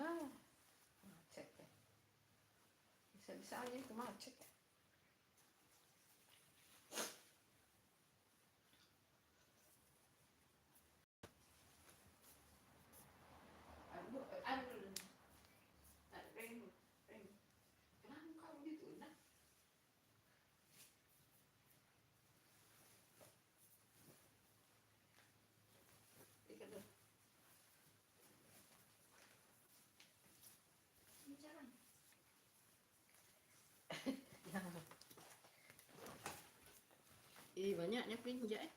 Ah, macet ya. Bisa-bisa aja itu macet ya. Kenapa kau gitu? Nah, ikat dulu. Ini jangan. Ih, banyaknya pinja eh.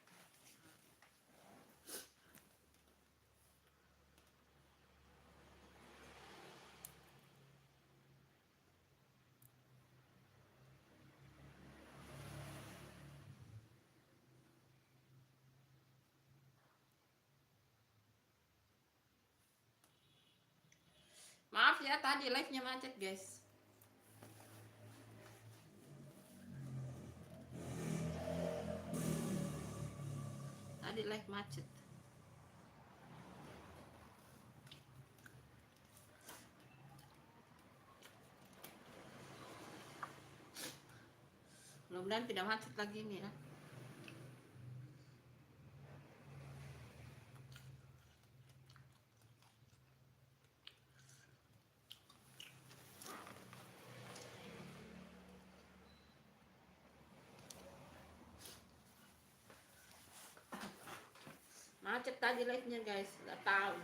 Maaf ya, tadi live-nya macet, guys. Tadi live macet. Mudah-mudahan tidak macet lagi nih ya. Macet tadi live-nya, guys. Nggak tahu.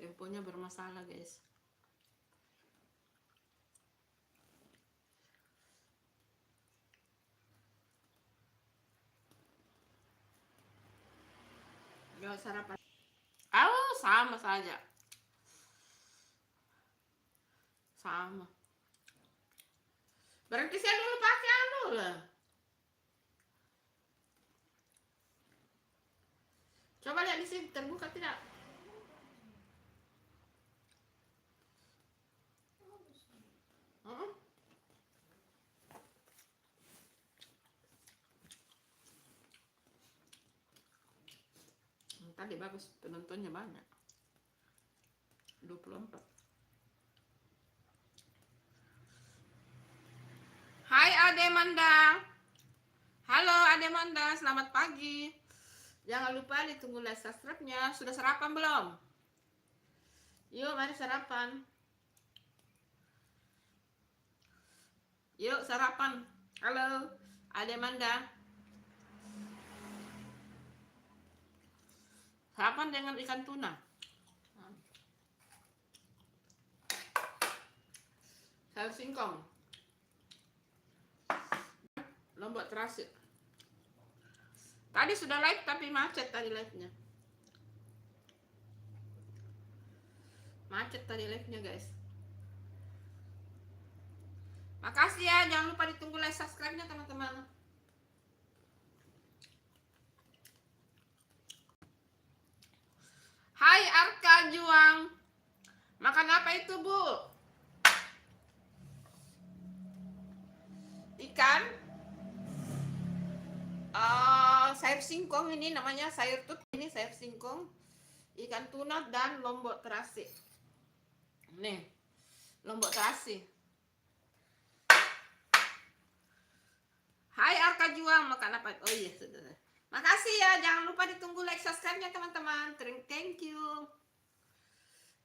Infonya bermasalah, guys. Gak sarapan. Oh, sama saja. Sama. Berarti saya dulu pakai anu lah. Coba lihat di sini terbuka tidak? Tadi bagus, penontonnya banyak. 24. Hai Ade Manda. Halo Ade Manda, selamat pagi. Jangan lupa ditunggu like subscribe-nya. Sudah sarapan belum? Yuk, mari sarapan. Yuk sarapan. Halo Ade Manda. Sarapan dengan ikan tuna. Sayur singkong. Lombok terasi. Tadi sudah live tapi macet tadi live-nya. Macet tadi live-nya, guys. Makasih ya, jangan lupa ditunggu like subscribe-nya teman-teman. Hai Arka Juang. Makan apa itu, Bu? Ikan? Sayur singkong ini namanya sayur tut. Ini sayur singkong, ikan tuna dan lombok terasi. Nih, lombok terasi. Hai Arka Juang, makan apa? Oh iya, sudah. Makasih ya, jangan lupa ditunggu like subscribe-nya teman-teman. Thank you.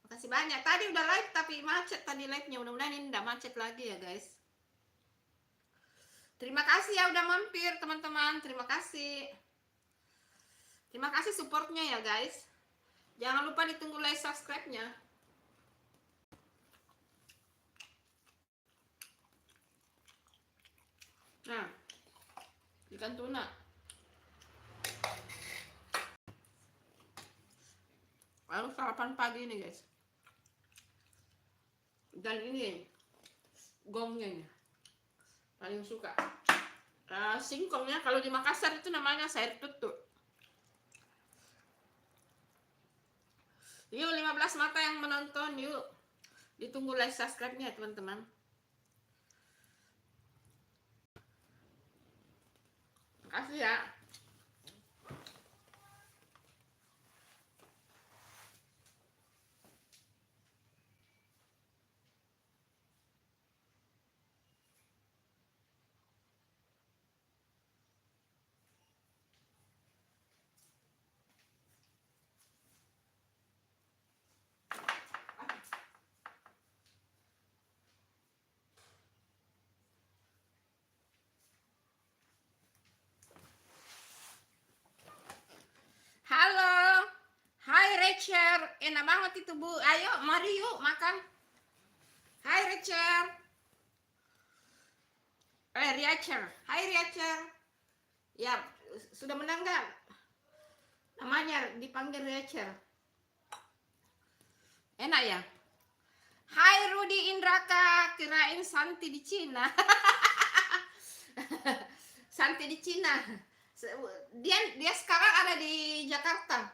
Makasih banyak. Tadi udah live tapi macet tadi live-nya. Mudah-mudahan ini tidak macet lagi ya, guys. Terima kasih ya udah mampir teman-teman. Terima kasih. Terima kasih supportnya ya, guys. Jangan lupa ditunggu like subscribe-nya. Nah, ikan tuna. Lalu sarapan pagi ini, guys. Dan ini gongnya ini paling suka. Singkongnya kalau di Makassar itu namanya sayur tutut. Yuk 15 mata yang menonton, yuk ditunggu like subscribe-nya teman-teman. Makasih ya. Rachel, enak banget itu Bu. Ayo, mari yuk makan. Hai Rachel. Rachel. Hai Rachel. Ya, sudah menang nggak? Namanya dipanggil Rachel. Enak ya? Hai Rudi Indraka, kirain Santi di Cina. Santi di Cina. Dia sekarang ada di Jakarta.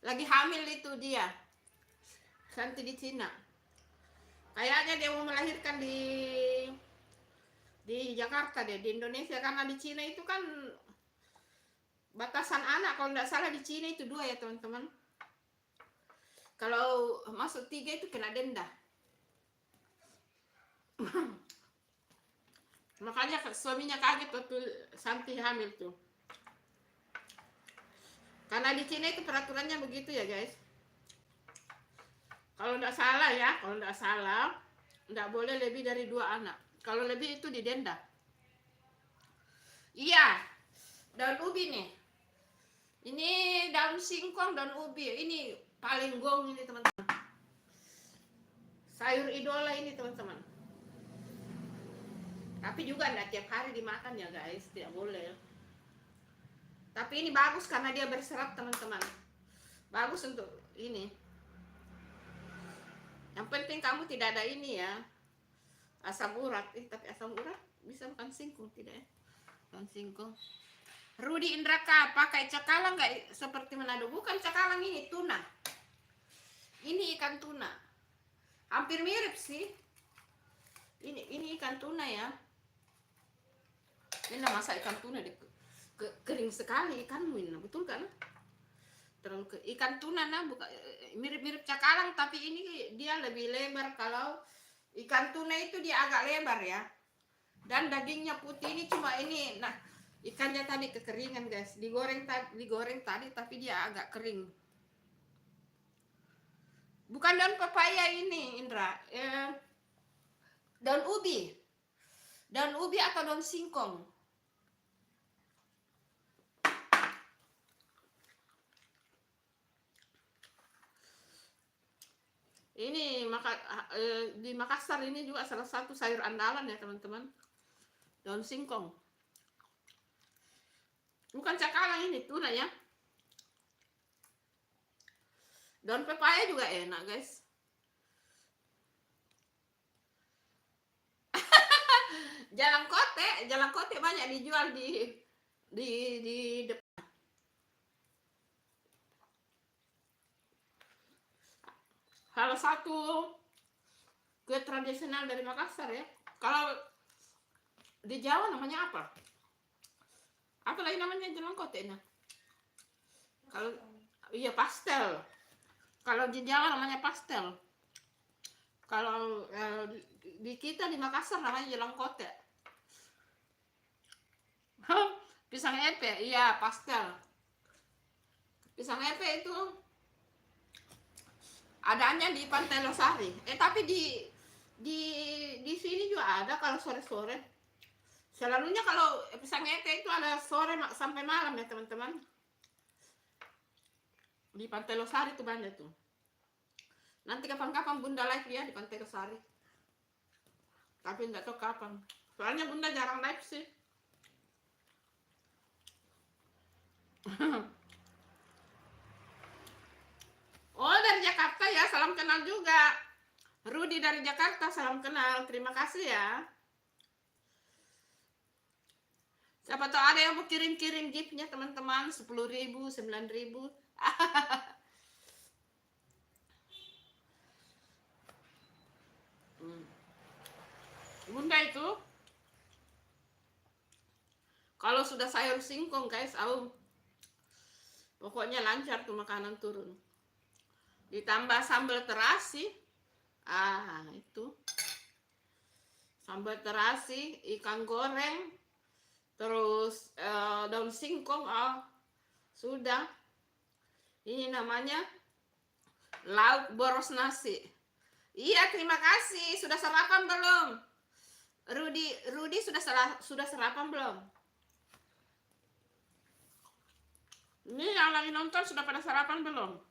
Lagi hamil itu dia. Santi di Cina. Kayaknya dia mau melahirkan di Jakarta deh, di Indonesia, karena di Cina itu kan batasan anak, kalau nggak salah di Cina itu 2 ya teman-teman. Kalau masuk 3 itu kena denda. Makanya suaminya kaget waktu Santi hamil tuh. Karena di Cina itu peraturannya begitu ya guys. Kalau nggak salah ya, kalau nggak salah nggak boleh lebih dari 2 anak. Kalau lebih itu didenda. Iya, daun ubi nih. Ini daun singkong, daun ubi. Ini paling gong ini teman-teman. Sayur idola ini teman-teman. Tapi juga nggak tiap hari dimakan ya guys, tidak boleh. Tapi ini bagus karena dia berserat teman-teman. Bagus untuk ini. Yang penting kamu tidak ada ini ya, asam urat. Tapi asam urat bisa makan singkong tidak ya? Daun singkong. Rudi Indraka, pakai cakalang nggak seperti Manado? Bukan cakalang, ini tuna. Ini ikan tuna. Hampir mirip sih. Ini ikan tuna ya. Ini masa ikan tuna kering sekali ikanmu ini, betul kan? Terlalu ikan tuna nah, bukan mirip-mirip cakalang, tapi ini dia lebih lebar. Kalau ikan tuna itu dia agak lebar ya. Dan dagingnya putih, ini cuma ini. Nah, ikannya tadi kekeringan guys, digoreng tadi tapi dia agak kering. Bukan daun pepaya ini Indra, daun ubi atau daun singkong. Ini di Makassar ini juga salah satu sayur andalan ya teman-teman, daun singkong. Bukan cakalang, ini tuna ya. Daun pepaya juga enak guys. Jalan kote banyak dijual di depan. Salah satu kue tradisional dari Makassar ya. Kalau di Jawa namanya apa? Apa lagi namanya jalan kote? Nah, kalau iya pastel. Kalau di Jawa namanya pastel. Kalau di kita di Makassar namanya jalan kote. Pisang epe, iya pastel. Pisang epe itu adanya di Pantai Losari. Tapi di sini juga ada kalau sore-sore. Selalunya kalau pisang epe itu ada sore sampai malam ya teman-teman. Di Pantai Losari itu banyak tuh. Nanti kapan-kapan Bunda live ya di Pantai Losari. Tapi enggak tahu kapan. Soalnya Bunda jarang live sih. Oh, dari Jakarta ya, salam kenal juga. Rudi dari Jakarta, salam kenal. Terima kasih ya. Siapa tahu ada yang mau kirim-kirim giftnya teman-teman, 10.000, 9.000. Bunda itu kalau sudah sayur singkong guys, pokoknya lancar tuh makanan turun. Ditambah sambal terasi, itu sambal terasi, ikan goreng, terus daun singkong, sudah. Ini namanya lauk boros nasi. Iya, terima kasih. Sudah sarapan belum? Rudi sudah sarapan belum? Ini yang lagi nonton sudah pada sarapan belum?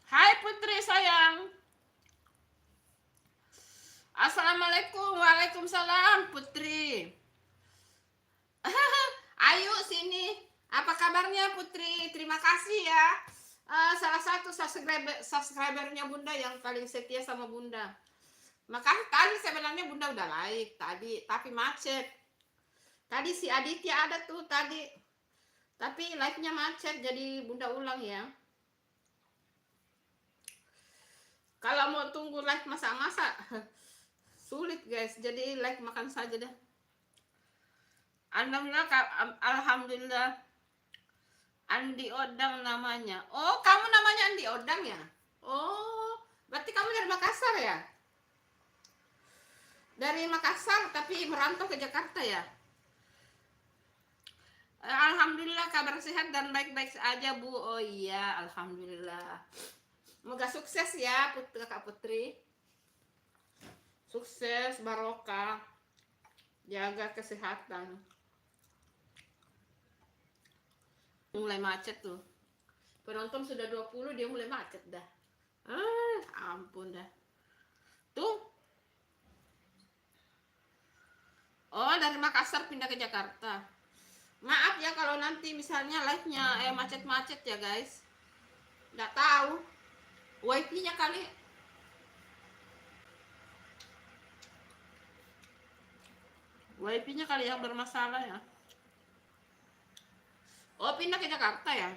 Hai Putri sayang. Assalamualaikum. Waalaikumsalam Putri. Ayo sini. Apa kabarnya Putri? Terima kasih ya. Salah satu subscribernya Bunda yang paling setia sama Bunda. Makanya tadi sebenarnya Bunda udah like tadi, tapi macet. Tadi si Aditya ada tuh tadi. Tapi like-nya macet, jadi Bunda ulang ya. Kalau mau tunggu like masak-masak, sulit guys. Jadi like makan saja deh. Alhamdulillah. Andi Odang namanya. Oh, kamu namanya Andi Odang ya? Oh, berarti kamu dari Makassar ya? Dari Makassar tapi merantau ke Jakarta ya? Alhamdulillah kabar sehat dan baik-baik aja Bu. Oh iya, alhamdulillah. Semoga sukses ya Kak Putri. Sukses, barokah. Jaga kesehatan. Mulai macet tuh. Penonton sudah 20, dia mulai macet dah. Ampun dah. Tuh. Oh, dari Makassar pindah ke Jakarta. Maaf ya kalau nanti misalnya live-nya macet-macet ya guys. Nggak tahu. Wifi-nya kali. Wifi-nya kali yang bermasalah ya. Oh, pindah ke Jakarta ya?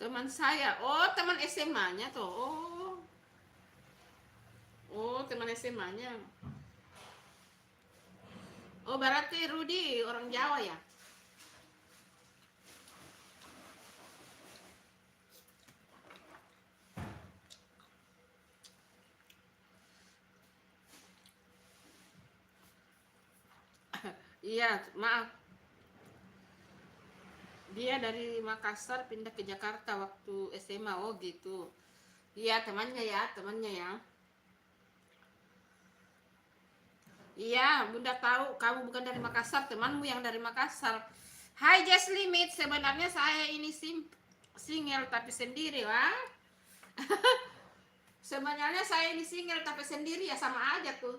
Teman saya. Oh, teman SMA-nya tuh. Oh, teman SMA-nya. Oh, berarti Rudi orang Jawa ya? Iya, maaf. Dia dari Makassar pindah ke Jakarta waktu SMA. Oh gitu. Iya, temannya ya. Iya, Bunda tahu kamu bukan dari Makassar, temanmu yang dari Makassar. Hai Just Limit, sebenarnya saya ini single tapi sendiri, wah. Sebenarnya saya ini single tapi sendiri ya, sama aja tuh.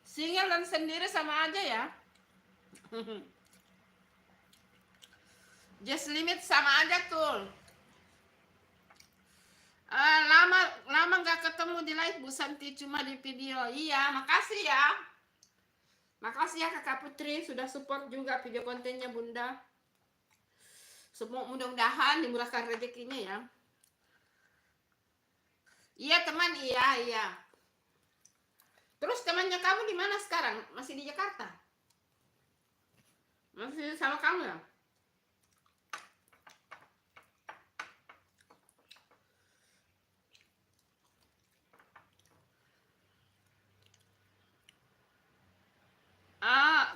Single dan sendiri sama aja ya. Just Limit sama aja tuh. Lama nggak ketemu di live Bu Santi, cuma di video. Iya, makasih ya. Makasih ya Kakak Putri sudah support juga video kontennya Bunda. Semua mudah-mudahan dimurahkan rezekinya ya. Iya teman, iya. Terus temannya kamu di mana sekarang? Masih di Jakarta? Masih sama kamu ya?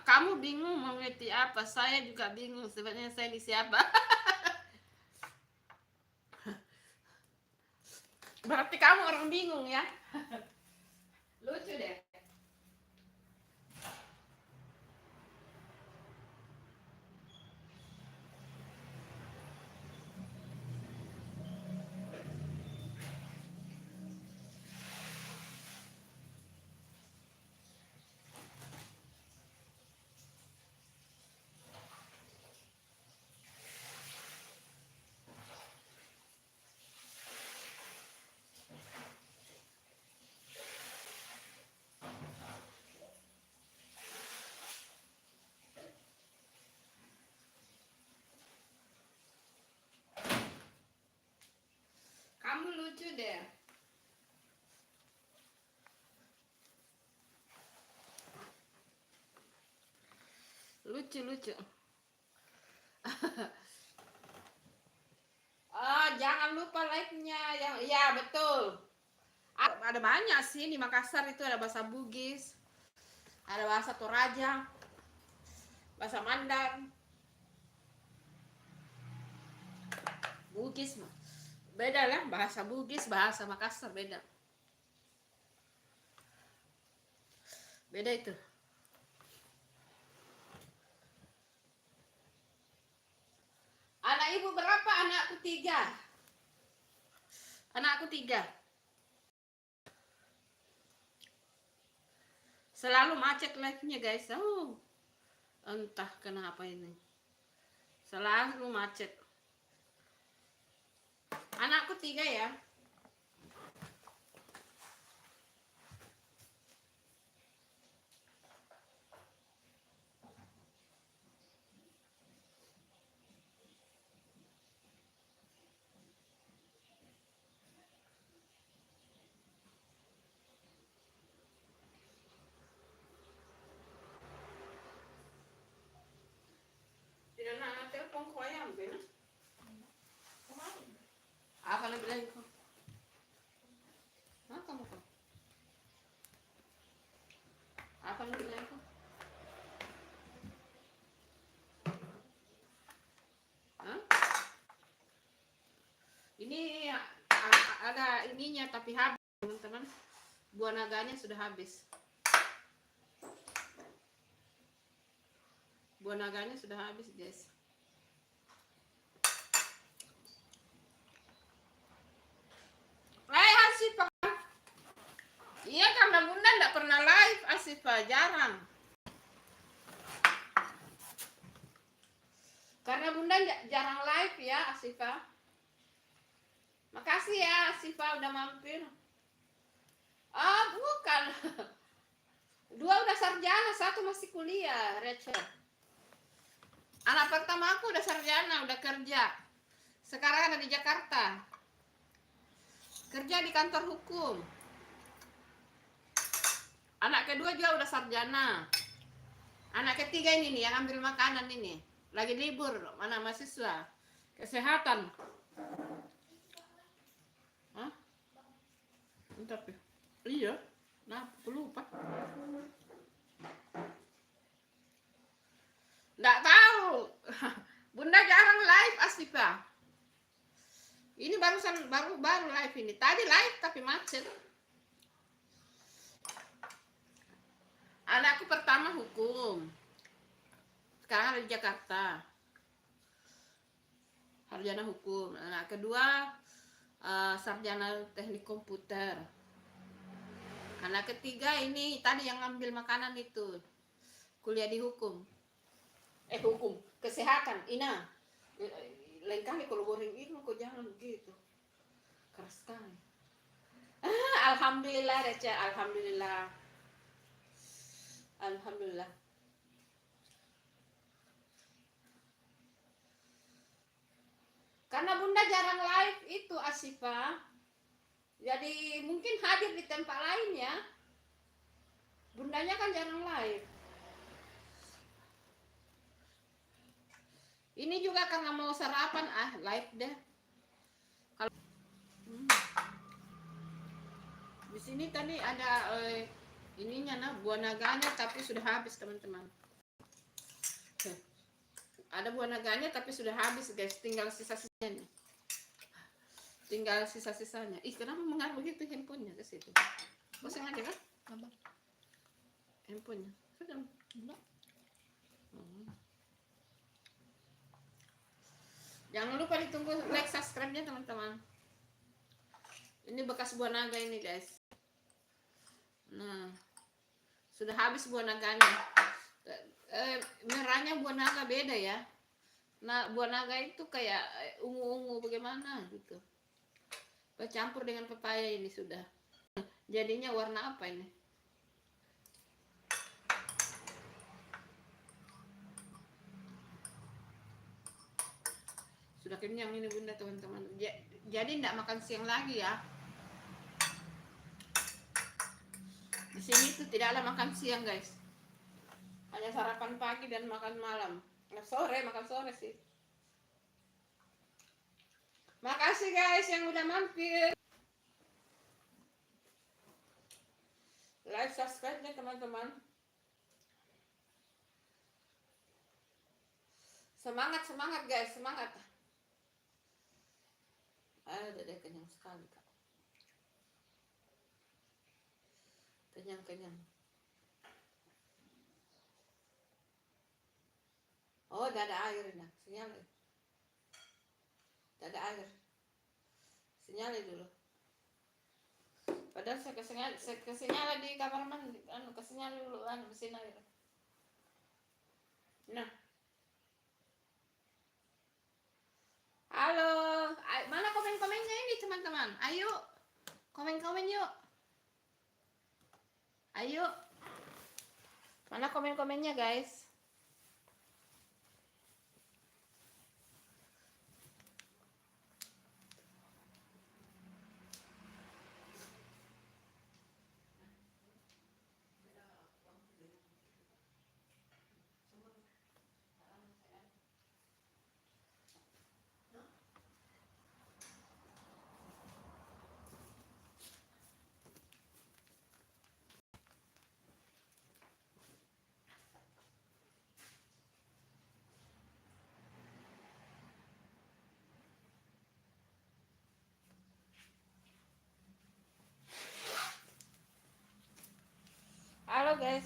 Kamu bingung mau ngerti apa? Saya juga bingung sebenarnya saya di siapa. Berarti kamu orang bingung ya? Lucu deh. Kamu lucu deh. Lucu. Jangan lupa like-nya yang ya betul. Ada banyak sih di Makassar itu, ada bahasa Bugis, ada bahasa Toraja, bahasa Mandan. Bugis beda lah, bahasa Bugis, bahasa Makassar beda itu. tiga. Anakku tiga. Selalu macet live-nya guys. Oh, entah kenapa ini. Selalu macet. Anakku tiga ya. Tidak nak telepon kau yang benar. Apa lagi lagi kau? Hah, kamu kau? Apa lagi lagi kau? Hah? Ini ada ininya tapi habis teman-teman. Buah naganya sudah habis. Buah naganya sudah habis guys. Asifah. Iya karena bunda tidak pernah live Asifah, jarang. Karena bunda jarang live ya Asifah. Makasih ya Asifah udah mampir. Ah bukan. Dua udah sarjana, satu masih kuliah, Rachel. Anak pertama aku udah sarjana, udah kerja. Sekarang ada di Jakarta. Kerja di kantor hukum. Anak kedua juga udah sarjana. Anak ketiga ini nih yang ambil makanan ini. Lagi libur, mana mahasiswa. Kesehatan. Hah? Entah. Iya. Nah, aku lupa. Nggak tahu. Bunda jarang live Asifah. Ini baru live ini. Tadi live tapi macet. Anakku pertama hukum. Sekarang ada di Jakarta. Sarjana hukum. Anak kedua sarjana teknik komputer. Anak ketiga ini tadi yang ngambil makanan itu. Kuliah di hukum. Hukum. Kesehatan. Ina. Lain kali kalau goreng ini kok jangan begitu. Keras sekali. Alhamdulillah Reca. Alhamdulillah. Alhamdulillah. Karena bunda jarang live itu Asifah. Jadi mungkin hadir di tempat lain ya. Bundanya kan jarang live. Ini juga karena mau sarapan live deh. Kalau di sini tadi ada ininya buah naganya tapi sudah habis teman-teman. Ada buah naganya tapi sudah habis guys, tinggal sisa-sisanya. Tinggal sisa-sisanya. Ih, kenapa mengaruh begitu handphonenya ke situ? Kosong aja kan? Handphonenya. Sedang. Jangan lupa ditunggu like subscribe-nya teman-teman. Ini bekas buah naga ini guys. Nah, sudah habis buah naganya. Merahnya buah naga beda ya. Nah, buah naga itu kayak ungu-ungu bagaimana gitu. Bercampur dengan pepaya ini sudah. Jadinya warna apa ini? Sudah kenyang ini bunda teman-teman. Jadi tidak makan siang lagi ya. Di sini tuh tidaklah makan siang guys. Hanya sarapan pagi dan makan malam. Makan sore sih. Makasih guys yang udah mampir. Like subscribe-nya teman-teman. Semangat guys, semangat. Udah deh, kenyang sekali kak. Kenyang. Oh, udah ada air nah. Sinyal. tidak ada air. Sinyalin dulu. Padahal saya kesenyalan di kamar mandi, kesenyalan dulu mesin air. Nah, halo, mana komen-komennya ini teman-teman? Ayo, komen-komen yuk. Ayo, mana komen-komennya guys? Halo guys.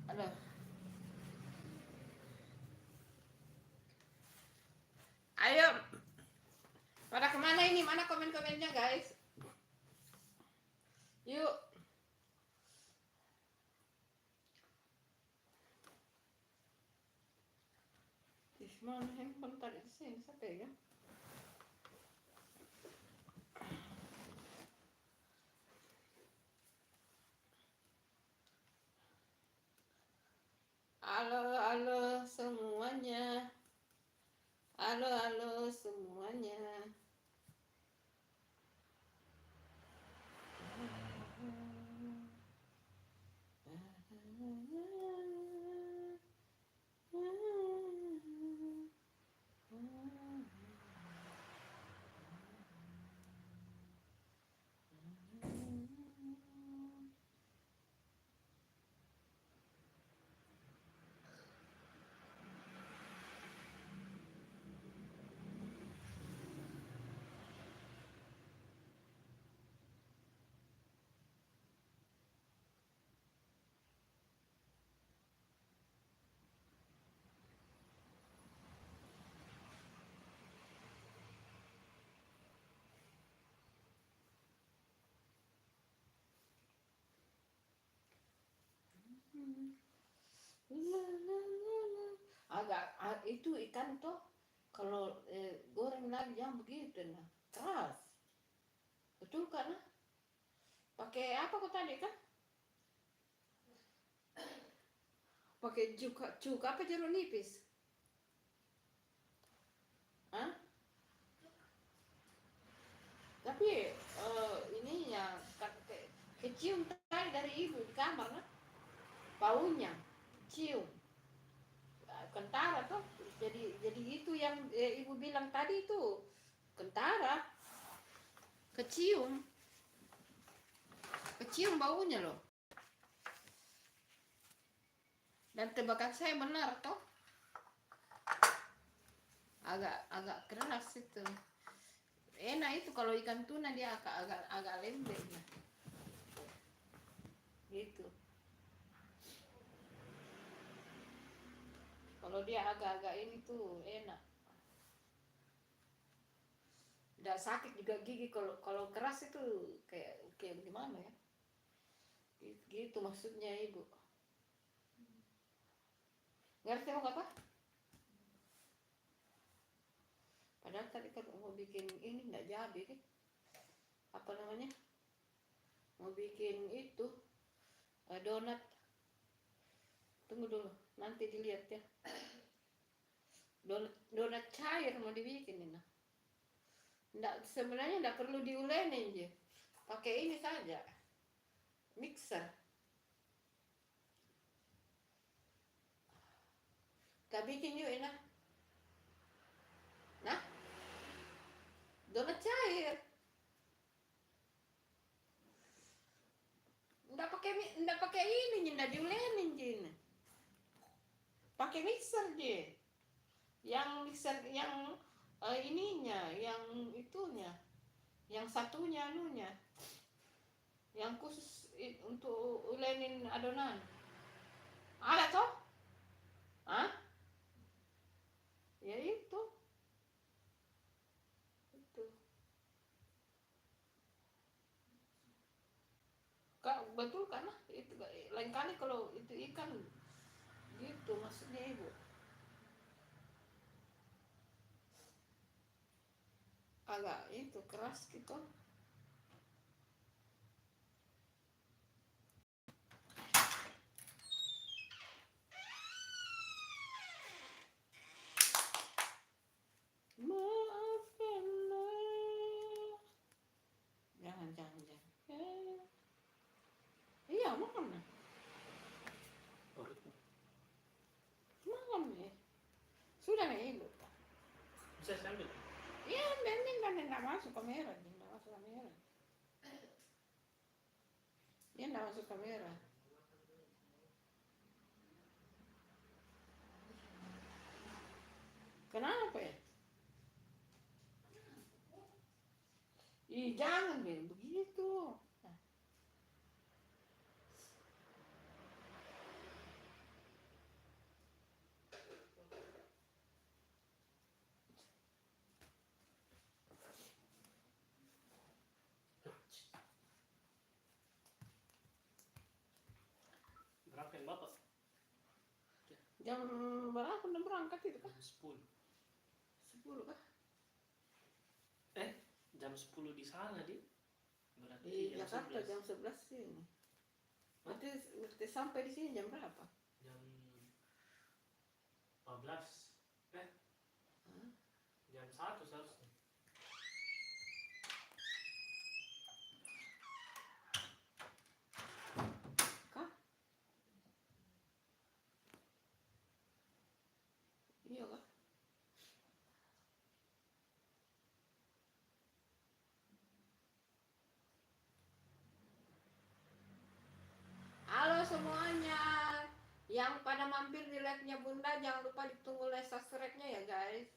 Halo. Ayo. Pada kemana ini? Mana komen-komennya guys? Yuk. Mana handphone tadi sini sampai ya? Halo semuanya. Halo semuanya. Agak itu ikan tuh kalau goreng lagi yang begitu nah keras, betul kan? Pakai apa kok tadi kan? Pakai cuka apa jeruk nipis? Hah? Tapi ininya kecium tadi dari ibu di kamar nah, baunya cium kentara tuh. Jadi itu yang ibu bilang tadi itu kentara, kecium baunya loh. Dan tebakan saya benar toh, agak keras itu. Enak itu kalau ikan tuna, dia agak lembek gitu. Kalau dia agak ini tuh enak. Nggak sakit juga gigi kalau keras itu kayak gimana ya? Gitu maksudnya ibu. Ngerti mau apa? Padahal tadi kan mau bikin ini nggak jadi deh. Apa namanya? Mau bikin itu donat. Tunggu dulu, nanti dilihat ya. Donat cair mau dibikin ini. Sebenarnya nggak perlu diulenin aja. Pakai ini saja. Mixer. Kita bikin yuk enak. Nah, donat cair. Nggak pakai ini, nggak diulenin aja. Pakai mixer aja. Yang mixer yang ininya, yang itunya, yang satunya anunya, yang khusus untuk ulenin adonan. Ada toh? Hah? Ya itu. Kak, betul kan? Itu lain kali kalau itu ikan gitu maksudnya ibu. Agak itu keras gitu. Maafkanlah. Jangan. Iya, makan. Makan ya. Sudah nih ibu. Bisa sambil. Iya, mending kan enggak masuk kamera, enggak masuk kamera. Dia enggak masuk kamera. Kenapa ya? Ih, jangan begitu. Berapa yang Bapak? Jam berapa udah berangkat itu kan? Jam 10. 10 kah? Jam 10 di sana, Di. Berarti Di jam Jakarta 11. jam 11 sini. Berarti sampai di sini jam berapa? Jam 14. Jam 1 seharusnya. Kah? Iya kah? Halo semuanya. Yang pada mampir di live-nya Bunda, jangan lupa ditunggu like subscribe-nya ya guys.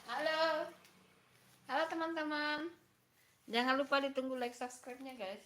Halo. Halo teman-teman. Jangan lupa ditunggu like subscribe-nya guys.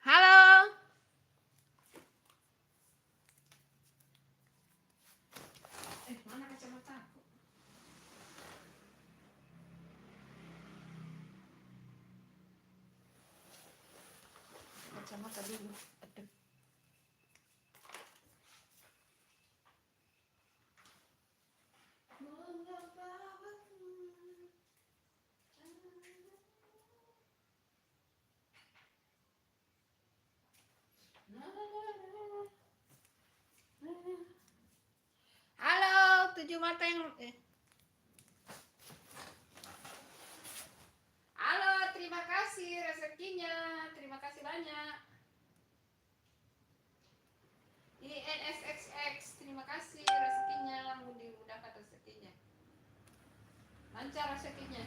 Halo. Mana kacamata aku? Kacamata dulu. Aduh. Halo, 7 mata yang Halo, terima kasih rezekinya. Terima kasih banyak. Ini NSXX, terima kasih rezekinya. Dimudahkan rezekinya. Lancar rezekinya.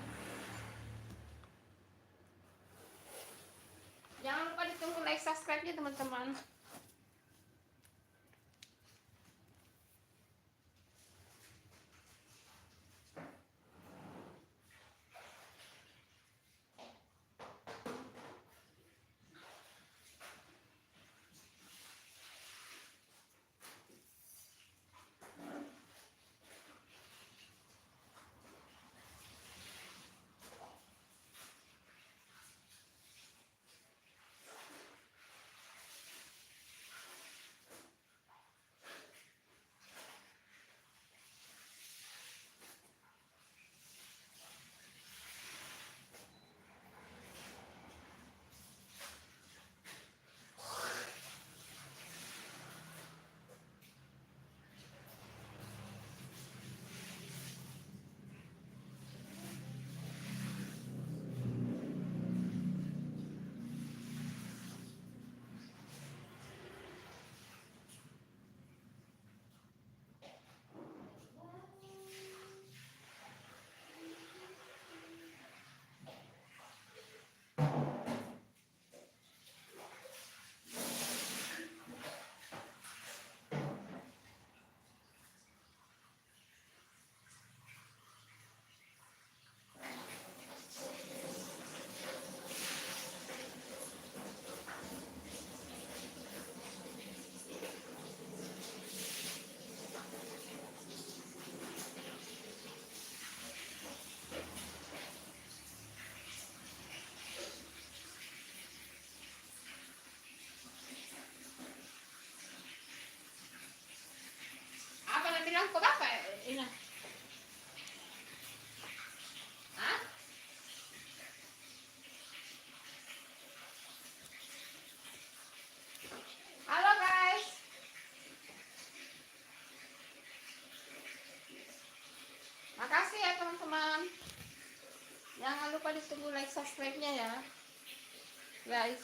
Jangan lupa ditunggu like subscribe-nya teman-teman. Makasih ya teman-teman. Jangan lupa ditunggu like subscribe-nya ya, guys.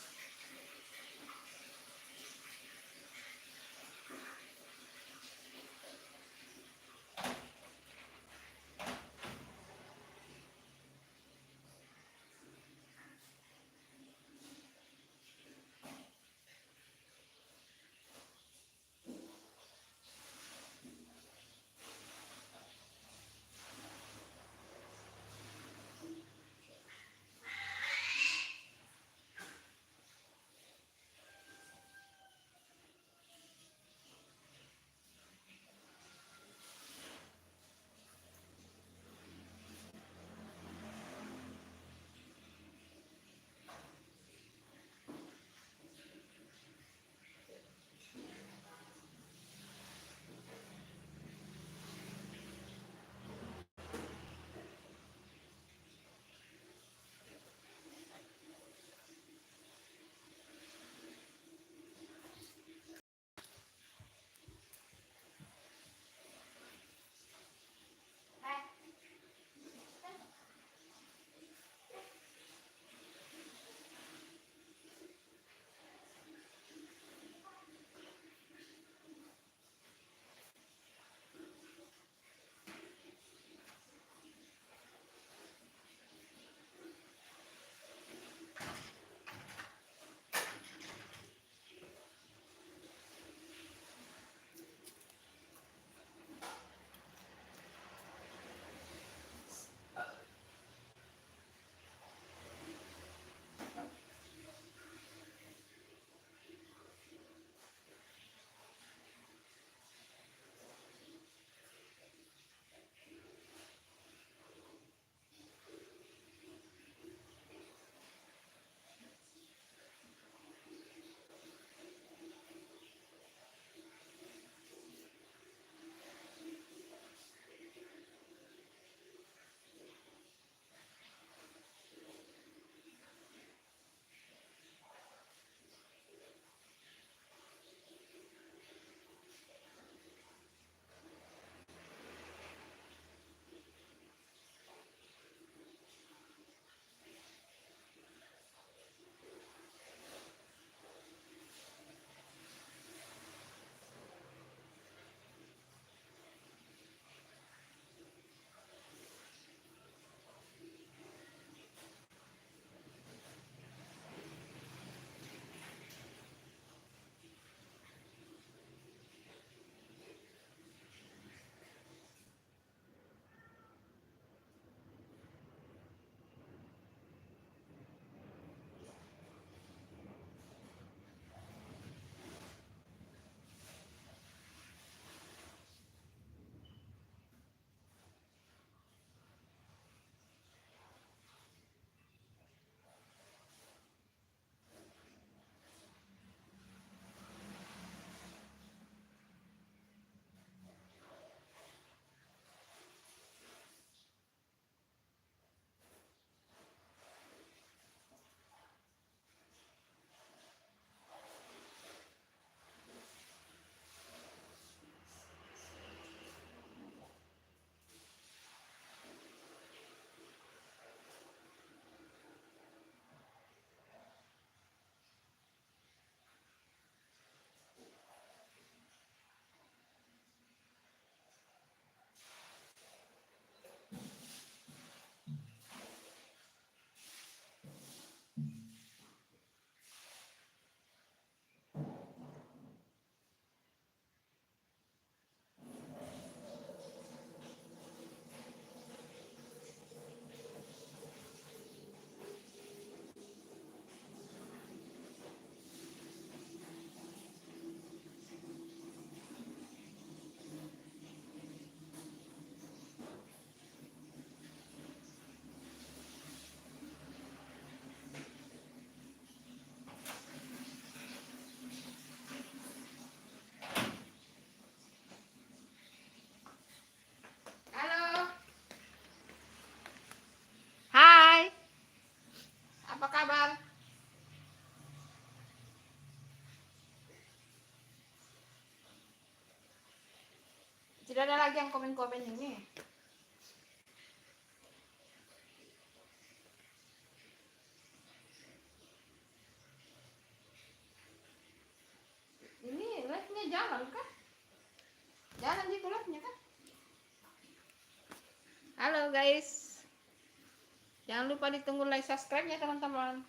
Halo. Hai. Apa kabar? Tidak ada lagi yang komen-komen ini. Halo guys. Jangan lupa ditunggu like subscribe ya teman-teman.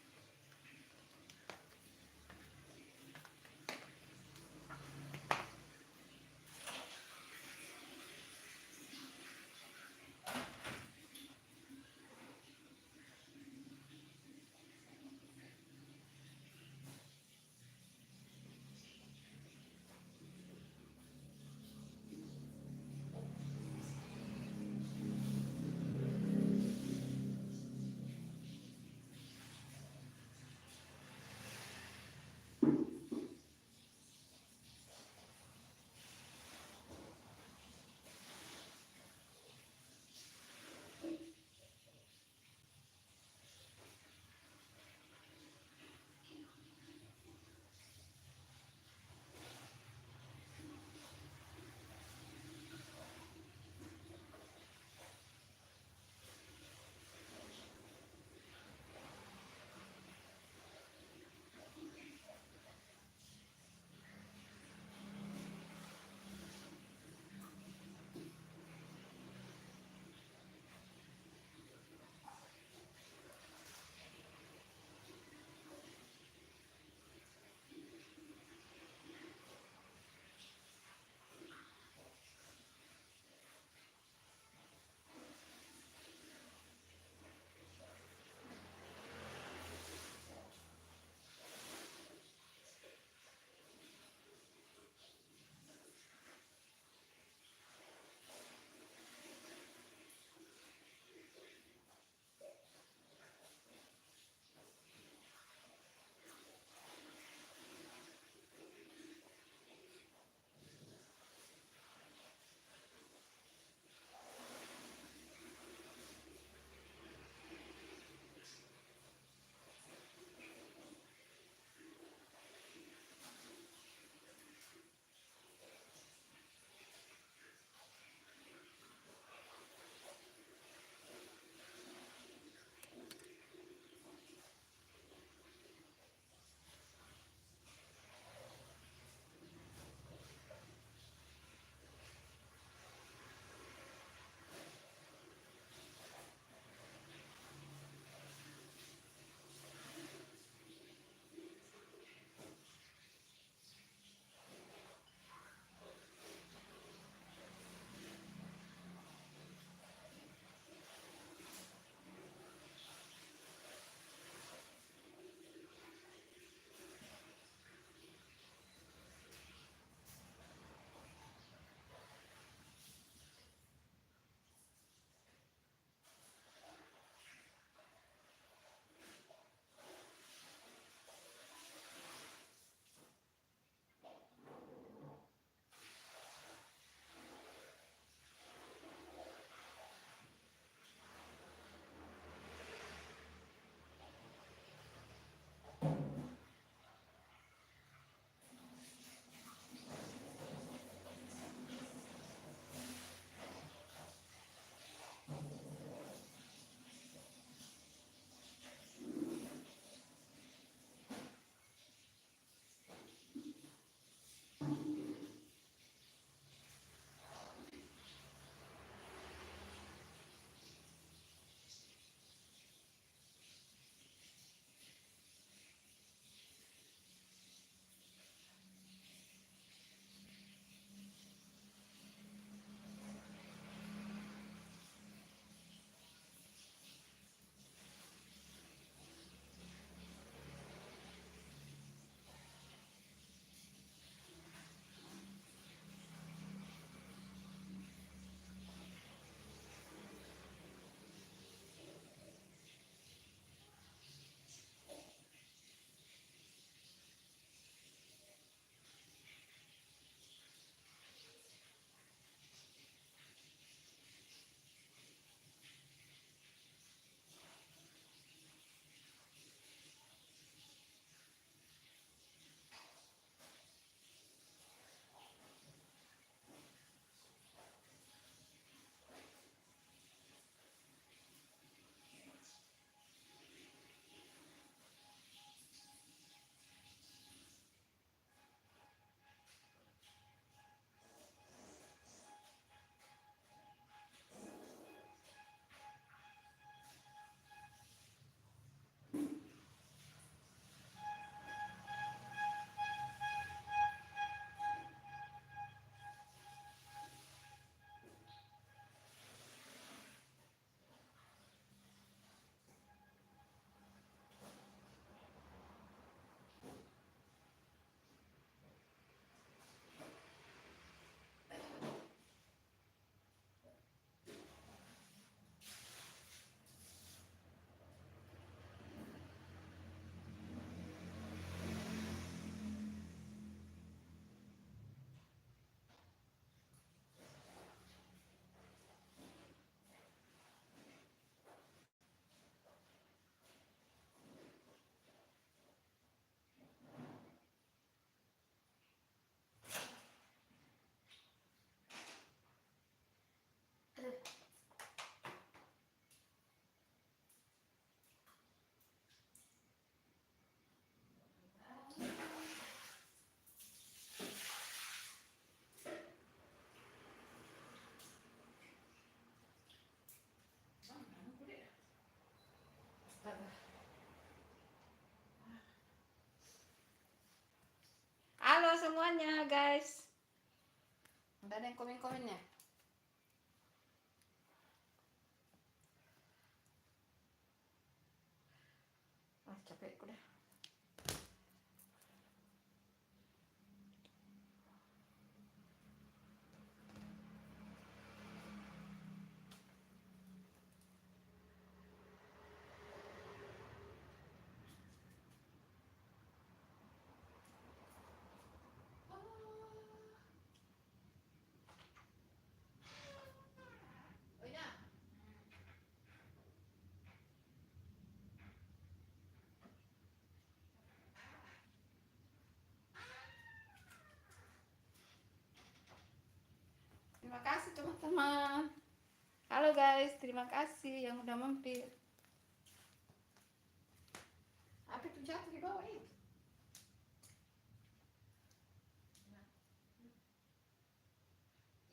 Halo semuanya guys. Udah ada yang komen-komennya? Ah, capek aku dah. Oh ya. Terima kasih teman-teman. Halo guys, terima kasih yang udah mampir. Apa itu jatuh di bawah itu?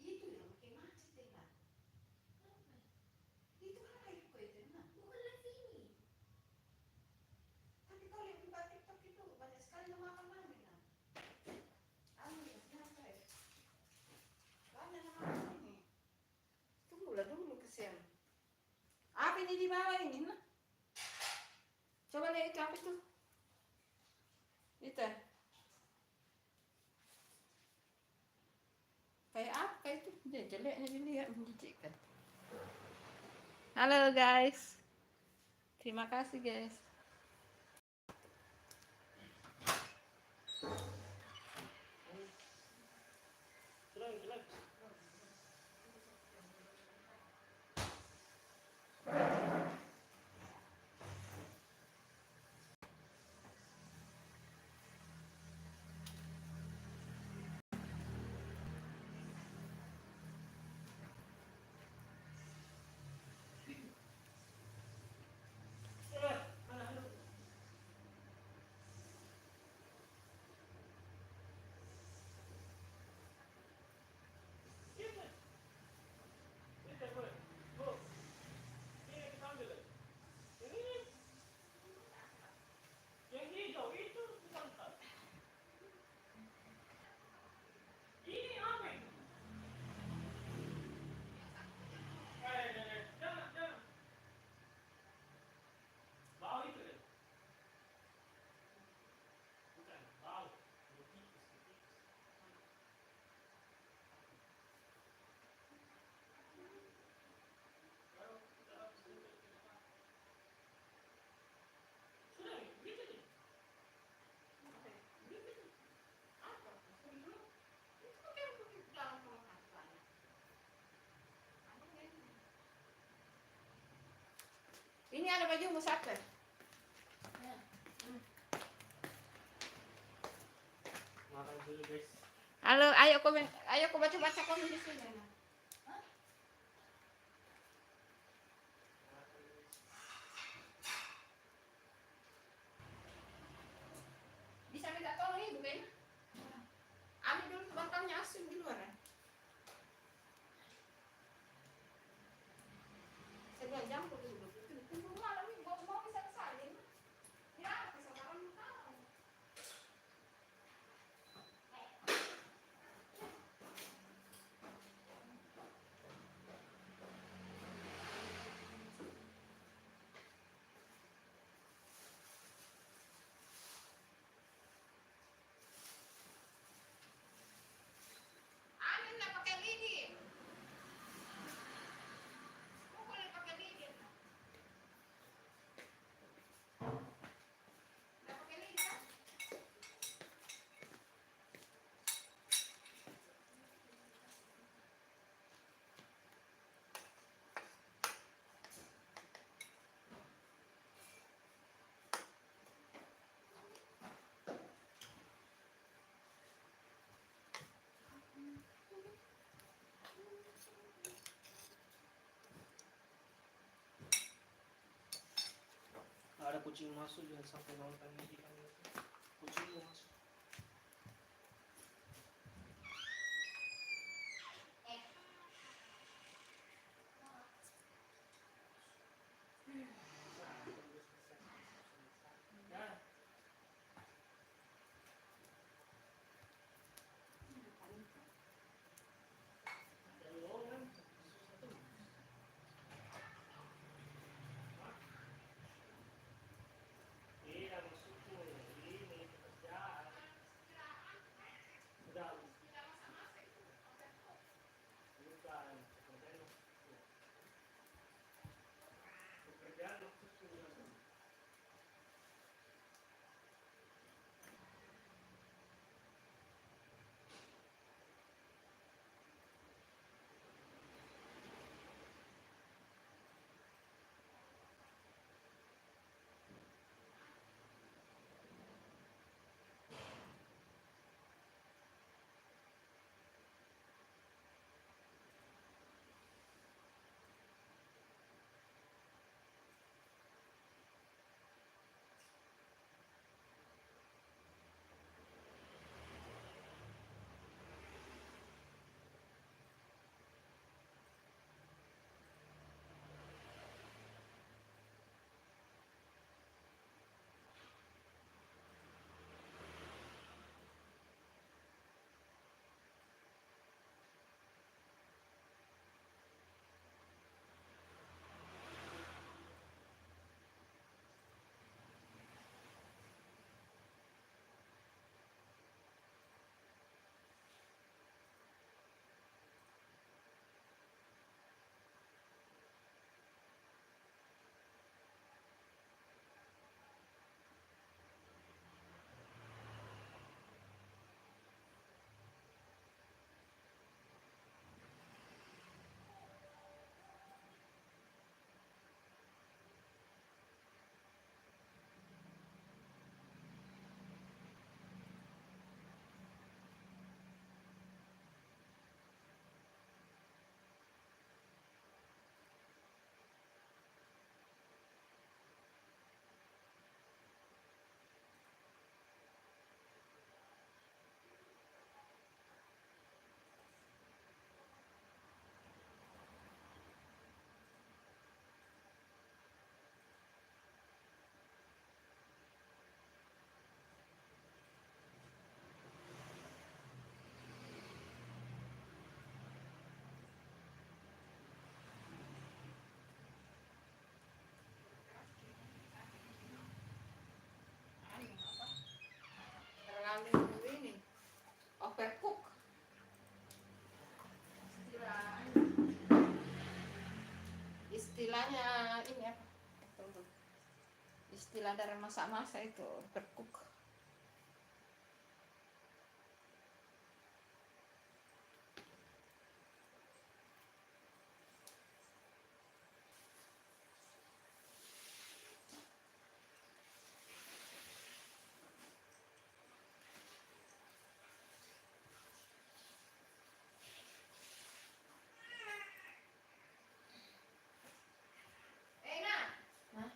Itu yang makin macet ya. Itu kan air kue itu, nah. Bukan lagi ini. Tapi kalau yang buka TikTok itu banyak sekali yang makan mami, nah. Anu ya, kenapa ya? Banyak yang makan ini. Tunggulah dulu kesian. Apa ini di bawah ini, nah? Coba lihat itu apa itu? Itu. Kayak apa itu? Dia jeleknya dilihat menjijikkan. Halo guys. Terima kasih guys. Jelek. Yang hijau itu bukan tas. Ini apa itu? Jangan. Bau itu deh. Bukan, bau. Tipis. Sudah, gitu deh. Ini ada baju musafir. Makan dulu guys. Halo, ayo komen, ayo aku baca komen di sini. Bisa minta tolong ibu kan? Ambil dulu bantalnya asin di luar. Saya jam dulu. Tunggu malam ini mau bisa kesalin. Ya, kesabaran tahu. Ambillah pakai lidi. Pukul pakai lidi. Nggak pakai lidi kan? Ada kucing masuk jangan sampai nonton ini kan. Kucing masuk. istilahnya ini apa? Tunggu. Istilah dari masak-masak itu berkuk. Hah?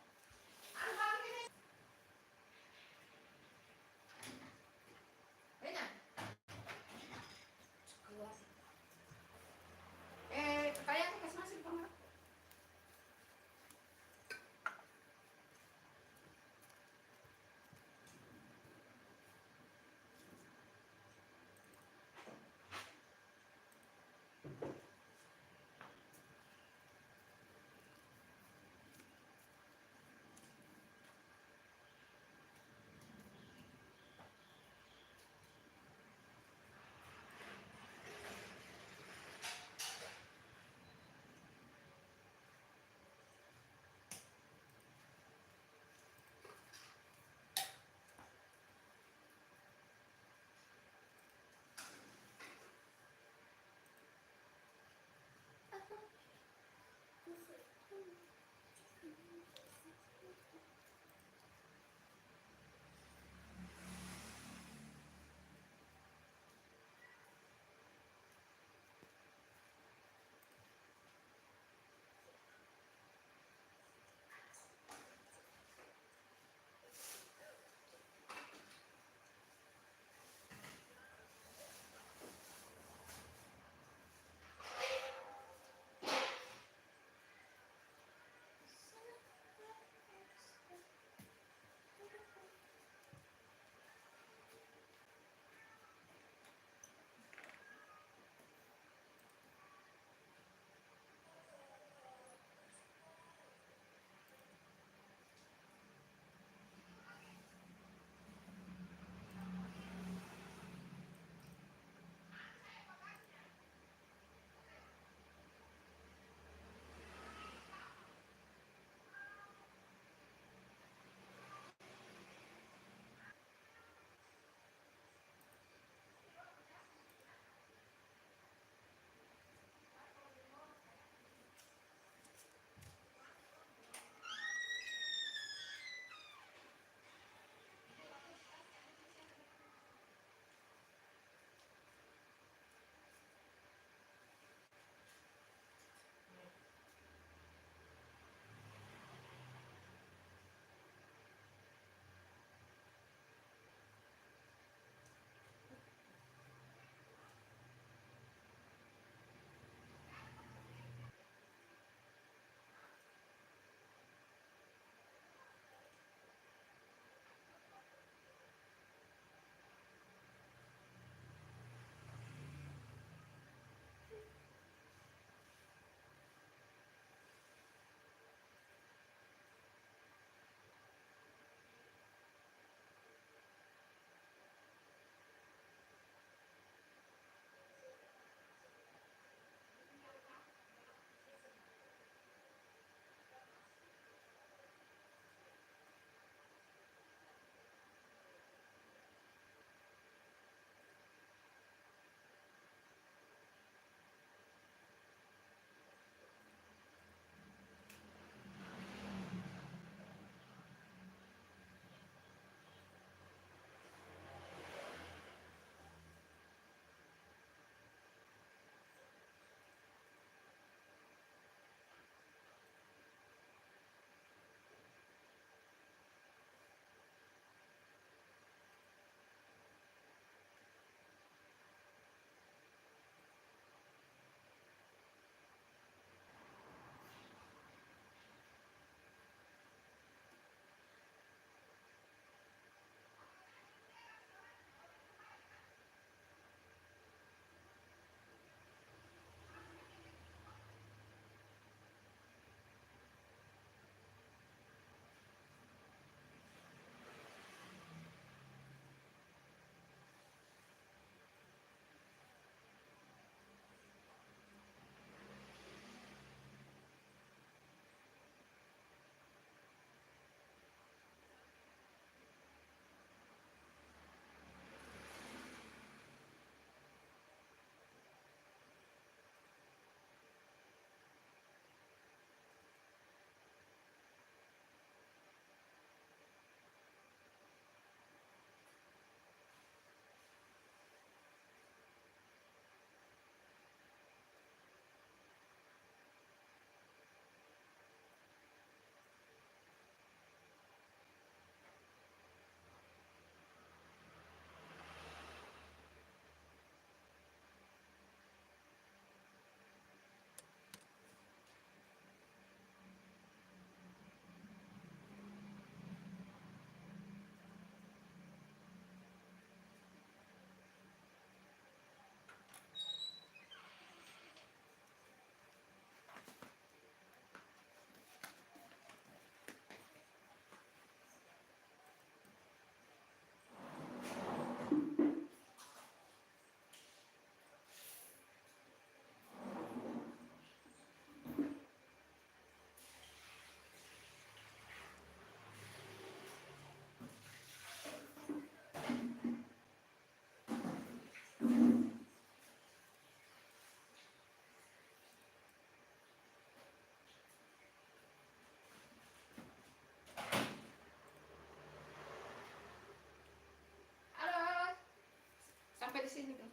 sini tuh.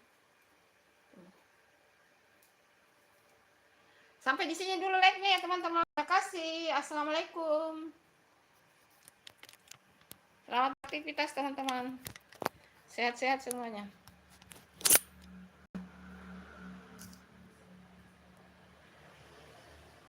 Sampai di sini dulu live-nya ya teman-teman. Terima kasih. Assalamualaikum. Selamat aktivitas teman-teman. Sehat-sehat semuanya.